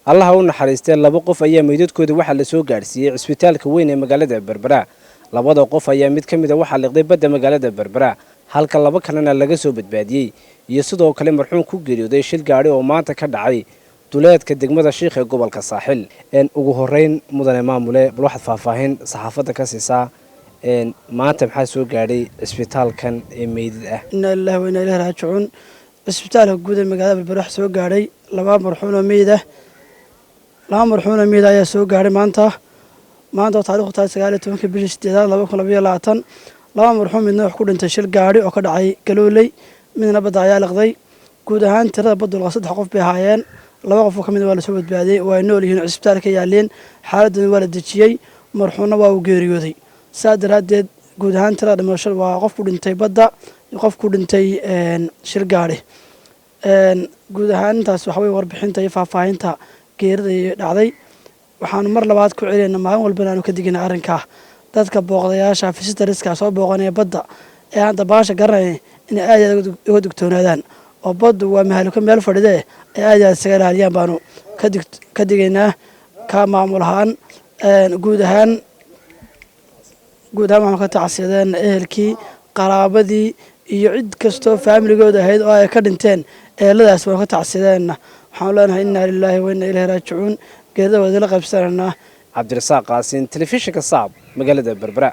allaha u naxariistay laba qof ayaa meydadkooda waxa la soo gaarsiiyay cisbitaalka weyn ee magaalada Berbera labada qof ayaa mid kamid ah waxa liqday badda magaalada Berbera halka laba kalena laga soo badbaadiyay iyo sidoo kale marxuun ku geeriyooday shil gaari oo maanta ka dhacay duleedka degmada Sheekh ee gobolka Saaxil ugu horeyn mudane maamule bal waxaad faahfaahin saxaafadda ka siisaa maanta maxaa soo gaadhay cisbitaalkan ee meydad ah inna lillahi wa inna ilayhi raaji'uun cisbitaalka guud ee magaalada Berbera soo gaadhay laba marxuun oo meyd ayaa soo gaadhay maanta taariikhdu tahay 19 bishii 8 2022 laba marxuun midna wax ku dhintay shil gaari oo ka dhacay Galooley midna badda ayaa liqday guud ahaan tirada baddu waa 3 qof bay ahaayeen laba qof oo kamid waa la soo badbaadiyay oo ay nool yihiin cisbitaalka yaaleen xaaladooda waa la dejiyay marxuunna waa uu geeriyooday saadaradeed guud ahaan tirada dhimasho waa qof ku dhintay badda iyo qof ku dhintay shil gaari guud ahaan intaas waxa way warbixinta iyo faahfaahinta geerida dhacday waxaan mar labaad ku celinaa maalin walba aanu ka digina arrinka dadka booqdayaasha visitorska soo booqanaya badda ee aan dabaasha garanay in ay uga digtoonaadaan oo baddu waa meel fadhide ee aad isaga ilaaliyaan baanu ka digaynaa ka maamul ahaan guud ahaan waxaan ka tacsiideen ehelkii qaraabadii iyo cid kastoo familigooda ahayd oo ay ka dhinteen eeladaas waan ka tacsiideen waxaan leenahay inna lillahi wa inna ilayhi raaji'uun geerida wada la qaybsanana Cabdirasaaq Qaasin telefishinka Saab magaalada Berbera.